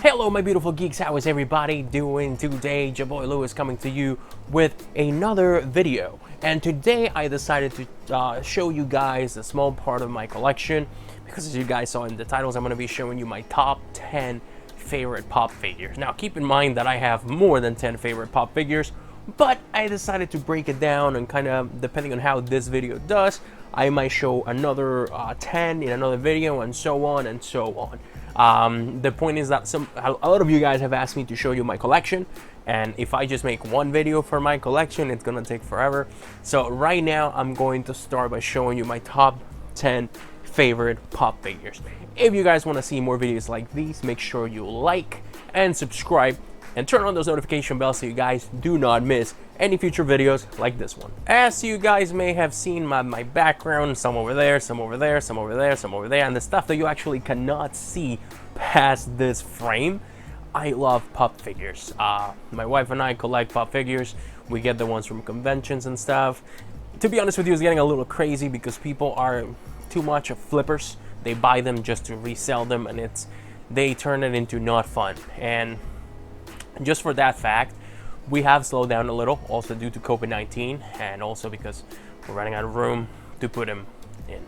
Hello my beautiful geeks, how is everybody doing today? Your boy Lewis coming to you with another video. And today I decided to show you guys a small part of my collection, because as you guys saw in the titles, I'm going to be showing you my top 10 favorite pop figures. Now keep in mind that I have more than 10 favorite pop figures, but I decided to break it down, and kind of depending on how this video does, I might show another 10 in another video, and so on and so on. The point is that a lot of you guys have asked me to show you my collection, and if I just make one video for my collection, it's gonna take forever. So right now I'm going to start by showing you my top 10 favorite pop figures. If you guys want to see more videos like these, make sure you like and subscribe and turn on those notification bells so you guys do not miss any future videos like this one. As you guys may have seen, my background, some over there, some over there, some over there, some over there, and the stuff that you actually cannot see past this frame. I love pop figures. My wife and I collect pop figures. We get the ones from conventions and stuff. To be honest with you, it's getting a little crazy because people are too much of flippers. They buy them just to resell them, and they turn it into not fun. And just for that fact, we have slowed down a little, also due to COVID-19, and also because we're running out of room to put them in.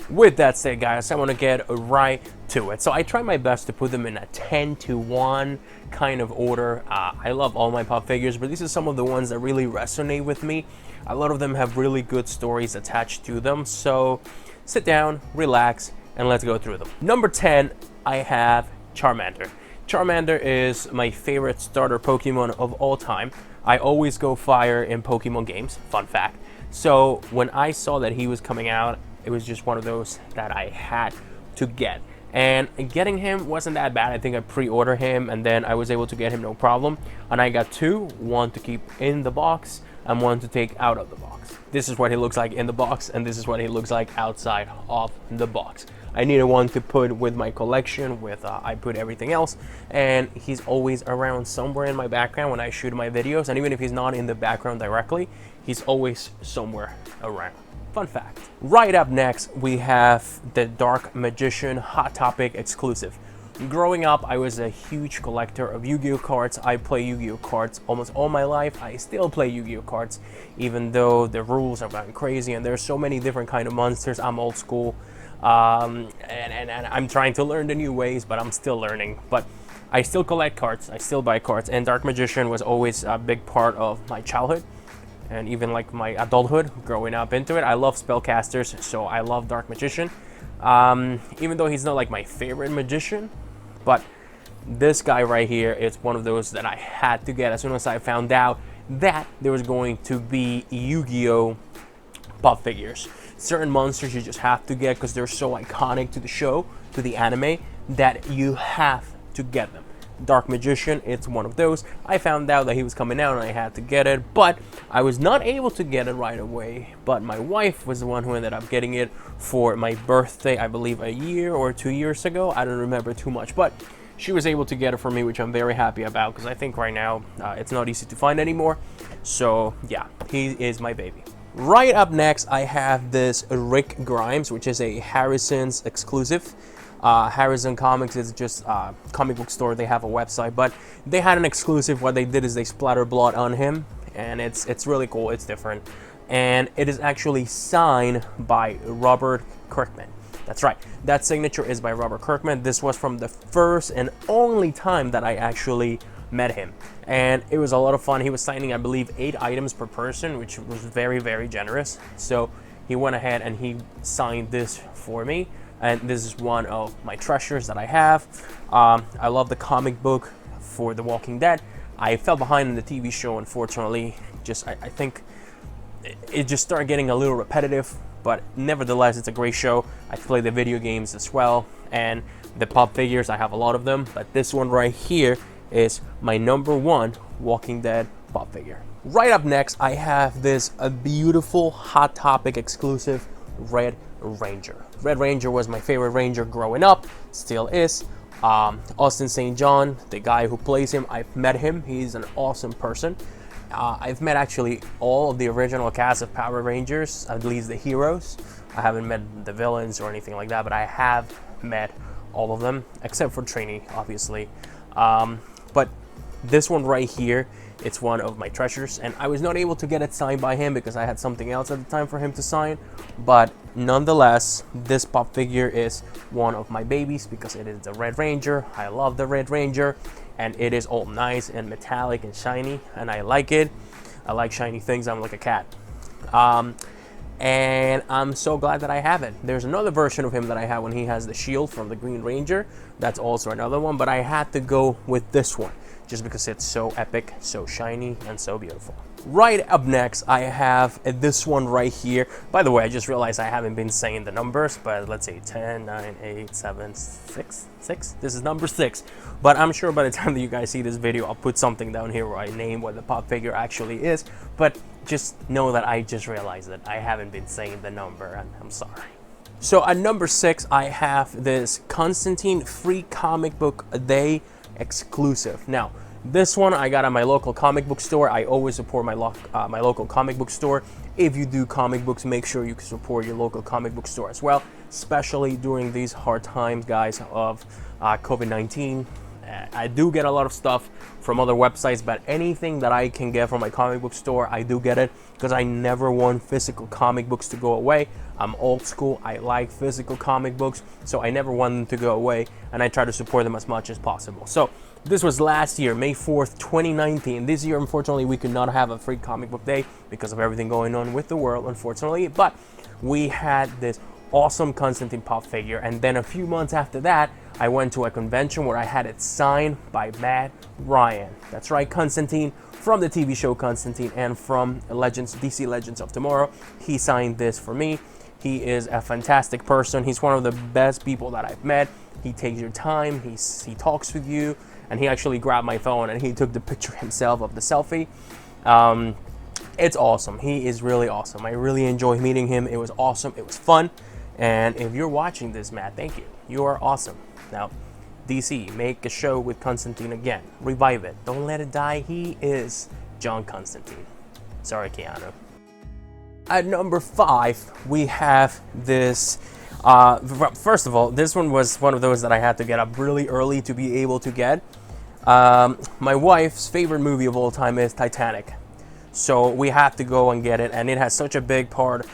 With that said, guys, I want to get right to it. So I try my best to put them in a 10 to 1 kind of order. I love all my pop figures, but these are some of the ones that really resonate with me. A lot of them have really good stories attached to them. So sit down, relax, and let's go through them. Number 10, I have Charmander. Charmander is my favorite starter Pokemon of all time. I always go fire in Pokemon games, fun fact. So when I saw that he was coming out, it was just one of those that I had to get. And getting him wasn't that bad. I think I pre-ordered him, and then I was able to get him no problem. And I got two, one to keep in the box and one to take out of the box. This is what he looks like in the box, and this is what he looks like outside of the box. I needed one to put with my collection, I put everything else, and he's always around somewhere in my background when I shoot my videos, and even if he's not in the background directly, he's always somewhere around. Fun fact. Right up next, we have the Dark Magician Hot Topic exclusive. Growing up, I was a huge collector of Yu-Gi-Oh cards. I play Yu-Gi-Oh cards almost all my life. I still play Yu-Gi-Oh cards, even though the rules are going crazy and there's so many different kind of monsters. I'm old school. And I'm trying to learn the new ways, but I'm still learning. But I still collect cards, I still buy cards, and Dark Magician was always a big part of my childhood and even like my adulthood, growing up into it. I love spellcasters, so I love Dark Magician. Even though he's not like my favorite magician, but this guy right here is one of those that I had to get as soon as I found out that there was going to be Yu-Gi-Oh pop figures. Certain monsters you just have to get because they're so iconic to the show, to the anime, that you have to get them. Dark Magician, it's one of those. I found out that he was coming out and I had to get it, but I was not able to get it right away. But my wife was the one who ended up getting it for my birthday, I believe a year or 2 years ago. I don't remember too much, but she was able to get it for me, which I'm very happy about because I think right now it's not easy to find anymore. So yeah, he is my baby. Right up next, I have this Rick Grimes, which is a Harrison's exclusive. Harrison Comics is just a comic book store. They have a website, but they had an exclusive. What they did is they splatter blood on him, and it's really cool. It's different, and it is actually signed by Robert Kirkman. That's right, that signature is by Robert Kirkman. This was from the first and only time that I actually met him, and it was a lot of fun. He was signing, I believe, 8 items per person, which was very, very generous. So he went ahead and he signed this for me, and this is one of my treasures that I have. I love the comic book for The Walking Dead. I fell behind in the TV show, unfortunately. I think it just started getting a little repetitive, but nevertheless, it's a great show. I play the video games as well, and the pop figures, I have a lot of them, but this one right here is my number 1 Walking Dead pop figure. Right up next, I have this beautiful Hot Topic exclusive Red Ranger. Red Ranger was my favorite Ranger growing up, still is. Austin St. John, the guy who plays him, I've met him. He's an awesome person. I've met actually all of the original cast of Power Rangers, at least the heroes. I haven't met the villains or anything like that, but I have met all of them, except for Trini, obviously. But this one right here, it's one of my treasures, and I was not able to get it signed by him because I had something else at the time for him to sign. But nonetheless, this pop figure is one of my babies because it is the Red Ranger. I love the Red Ranger, and it is all nice and metallic and shiny, and I like it. I like shiny things. I'm like a cat. And I'm so glad that I have it. There's another version of him that I have when he has the shield from the Green Ranger. That's also another one, but I had to go with this one just because it's so epic, so shiny, and so beautiful. Right up next, I have this one right here. By the way, I just realized I haven't been saying the numbers, but let's see, 10, 9, 8, 7, 6. This is number 6. But I'm sure by the time that you guys see this video, I'll put something down here where I name what the pop figure actually is. But just know that I just realized that I haven't been saying the number, and I'm sorry. So at number 6, I have this Constantine Free Comic Book Day exclusive. Now, this one I got at my local comic book store. I always support my local comic book store. If you do comic books, make sure you support your local comic book store as well, especially during these hard times, guys, of COVID-19. I do get a lot of stuff from other websites, but anything that I can get from my comic book store, I do get it because I never want physical comic books to go away. I'm old school. I like physical comic books, so I never want them to go away, and I try to support them as much as possible. So this was last year, May 4th, 2019. This year, unfortunately, we could not have a free comic book day because of everything going on with the world, unfortunately, but we had this awesome Constantine pop figure, and then a few months after that, I went to a convention where I had it signed by Matt Ryan. That's right, Constantine from the TV show Constantine and from DC Legends of Tomorrow. He signed this for me. He is a fantastic person. He's one of the best people that I've met. He takes your time, he talks with you, and he actually grabbed my phone and he took the picture himself of the selfie. It's awesome. He is really awesome. I really enjoyed meeting him. It was awesome. It was fun. And if you're watching this, Matt, thank you. You are awesome. Now, DC, make a show with Constantine again. Revive it. Don't let it die. He is John Constantine. Sorry, Keanu. At number 5, we have this. First of all, this one was one of those that I had to get up really early to be able to get. My wife's favorite movie of all time is Titanic. So we have to go and get it, and it has such a big part.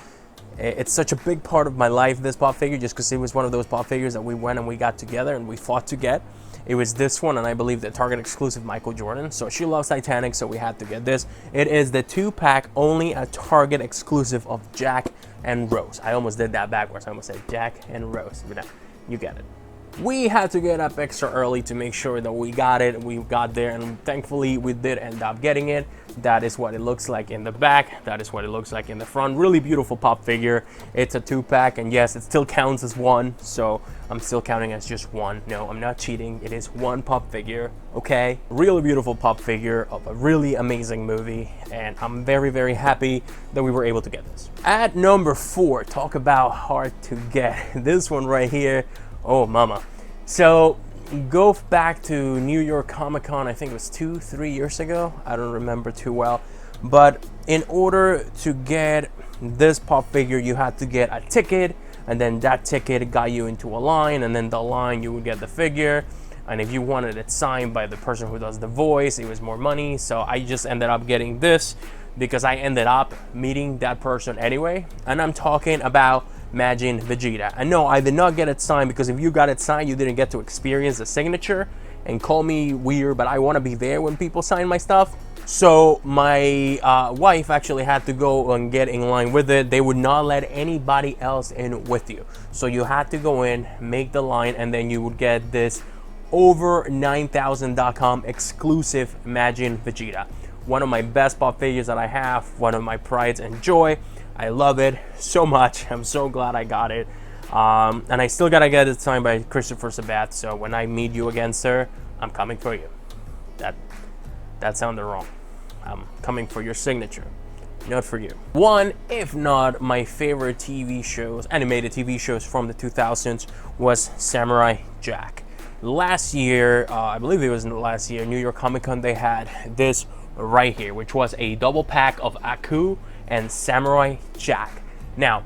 It's such a big part of my life, this pop figure, just because it was one of those pop figures that we went and we got together and we fought to get. It was this one, and I believe the Target exclusive Michael Jordan. So she loves Titanic, so we had to get this. It is the 2-pack, only a Target exclusive of Jack and Rose. I almost did that backwards. I almost said Jack and Rose, but you get it. We had to get up extra early to make sure that we got it. We got there, and thankfully we did end up getting it. That is what it looks like in the back. That is what it looks like in the front. Really beautiful pop figure. It's a 2-pack, and yes, it still counts as one, so I'm still counting as just one. No, I'm not cheating. It is one pop figure, okay? Really beautiful pop figure of a really amazing movie, and I'm very, very happy that we were able to get this. At number 4, talk about hard to get. This one right here. Oh, mama. So, go back to New York Comic Con, I think it was 2-3 years ago. I don't remember too well. But in order to get this pop figure, you had to get a ticket, and then that ticket got you into a line, and then the line you would get the figure. And if you wanted it signed by the person who does the voice, it was more money. So I just ended up getting this because I ended up meeting that person anyway. And I'm talking about Majin Vegeta. And no, I did not get it signed because if you got it signed, you didn't get to experience the signature. And call me weird, but I want to be there when people sign my stuff. So my wife actually had to go and get in line with it. They would not let anybody else in with you. So you had to go in, make the line, and then you would get this over 9,000.com exclusive Majin Vegeta. One of my best pop figures that I have, one of my prides and joy. I love it so much. I'm so glad I got it. And I still gotta get it signed by Christopher Sabat. So when I meet you again, sir, I'm coming for you. That sounded wrong. I'm coming for your signature, not for you. One, if not my favorite TV shows, animated TV shows from the 2000s, was Samurai Jack. Last year, I believe it was last year, New York Comic Con, they had this right here, which was a double pack of Aku and Samurai Jack. Now,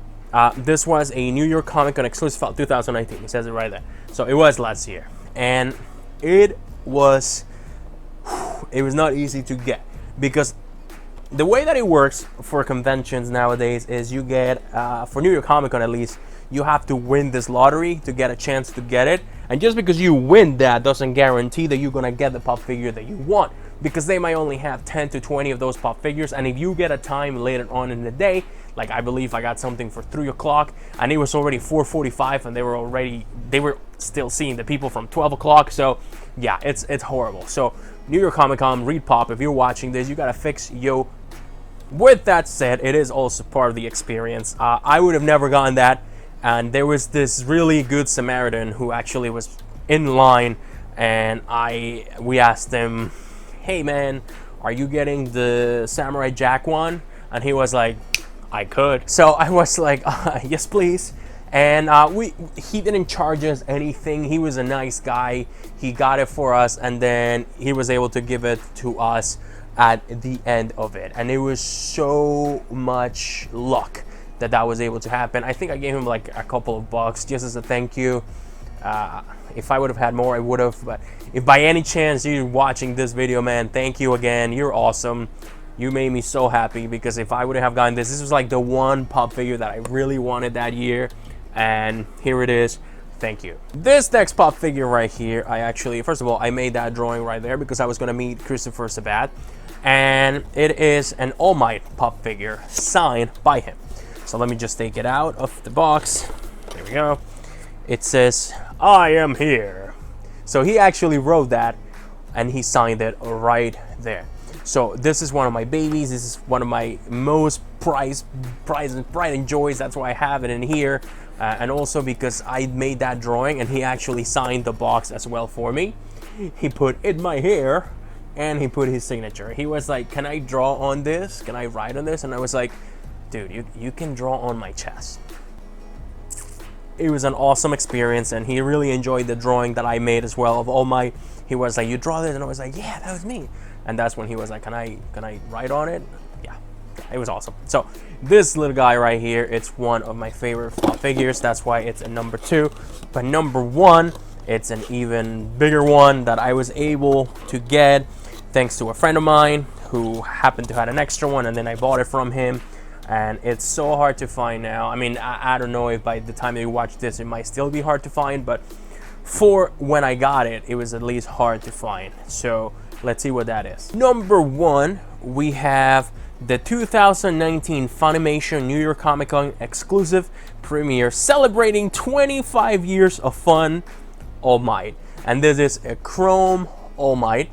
this was a New York Comic Con exclusive 2019. It says it right there. So it was last year, and it was, it was not easy to get, because the way that it works for conventions nowadays is you get, for New York Comic Con at least, you have to win this lottery to get a chance to get it. And just because you win that doesn't guarantee that you're gonna get the pop figure that you want, because they might only have 10 to 20 of those pop figures. And if you get a time later on in the day, like I believe I got something for 3 o'clock and it was already 4:45 and they were still seeing the people from 12 o'clock. So yeah, it's horrible. So New York Comic Con, read pop, if you're watching this, you gotta fix yo. With that said, it is also part of the experience. I would have never gotten that. And there was this really good Samaritan who actually was in line, and we asked him, hey man, are you getting the Samurai Jack one? And he was like, I could. So I was like, yes please. And he didn't charge us anything. He was a nice guy. He got it for us, and then he was able to give it to us at the end of it. And it was so much luck that was able to happen. I think I gave him like a couple of bucks just as a thank you. If I would have had more, I would have. But if by any chance you're watching this video, man, thank you again. You're awesome. You made me so happy, because if I would have gotten this was like the one pop figure that I really wanted that year. And here it is. Thank you. This next pop figure right here, I actually, first of all, I made that drawing right there because I was gonna meet Christopher Sabat. And it is an All Might pop figure signed by him. So let me just take it out of the box. There we go. It says, I am here. So he actually wrote that and he signed it right there. So this is one of my babies. This is one of my most prized pride and joys. That's why I have it in here. And also because I made that drawing and he actually signed the box as well for me. He put in my hair and he put his signature. He was like, can I draw on this? Can I write on this? And I was like, dude, you can draw on my chest. It was an awesome experience, and he really enjoyed the drawing that I made as well of All Might. He was like, you draw this? And I was like, yeah, that was me. And that's when he was like, can I write on it? Yeah, it was awesome. So this little guy right here, it's one of my favorite pop figures. That's why it's a number 2. But number 1, it's an even bigger one that I was able to get thanks to a friend of mine who happened to have an extra one, and then I bought it from him. And it's so hard to find now. I mean, I don't know if by the time you watch this, it might still be hard to find, but for when I got it, it was at least hard to find. So let's see what that is. Number 1, we have the 2019 Funimation New York Comic Con exclusive premiere celebrating 25 years of fun, All Might. And this is a chrome All Might.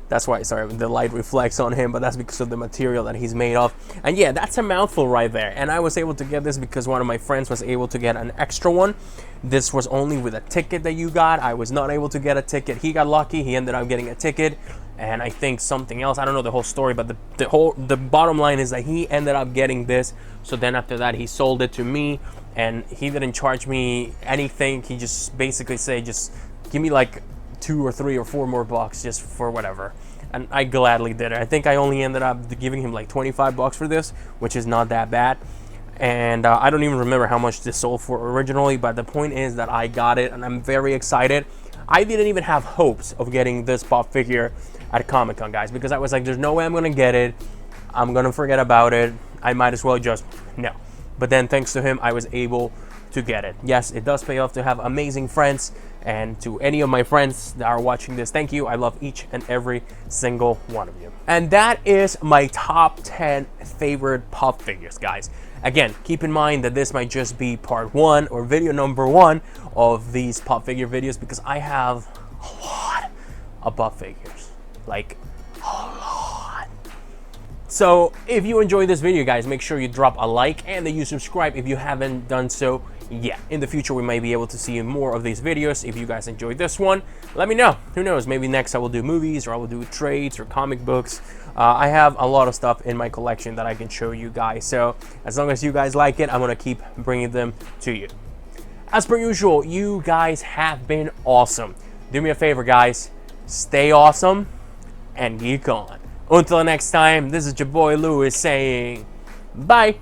That's why, sorry, the light reflects on him, but that's because of the material that he's made of. And yeah, that's a mouthful right there. And I was able to get this because one of my friends was able to get an extra one. This was only with a ticket that you got. I was not able to get a ticket. He got lucky. He ended up getting a ticket. And I think something else, I don't know the whole story, but the bottom line is that he ended up getting this. So then after that, he sold it to me, and he didn't charge me anything. He just basically said, just give me like 2 or 3 or 4 more bucks just for whatever. And I gladly did it. I think I only ended up giving him like 25 bucks for this, which is not that bad. And I don't even remember how much this sold for originally, but the point is that I got it and I'm very excited. I didn't even have hopes of getting this pop figure at Comic-Con, guys, because I was like, there's no way I'm gonna get it. I'm gonna forget about it. I might as well just, no. But then thanks to him, I was able to get it. Yes, it does pay off to have amazing friends, and to any of my friends that are watching this, thank you. I love each and every single one of you. And that is my top 10 favorite pop figures, guys. Again, keep in mind that this might just be part 1 or video number 1 of these pop figure videos, because I have a lot of pop figures, like a lot. So if you enjoyed this video, guys, make sure you drop a like and that you subscribe if you haven't done so yet. In the future, we might be able to see more of these videos. If you guys enjoyed this one, let me know. Who knows, maybe next I will do movies, or I will do trades or comic books. I have a lot of stuff in my collection that I can show you guys. So as long as you guys like it, I'm gonna keep bringing them to you. As per usual, you guys have been awesome. Do me a favor, guys. Stay awesome and geek on. Until next time, this is your boy Lewis saying bye.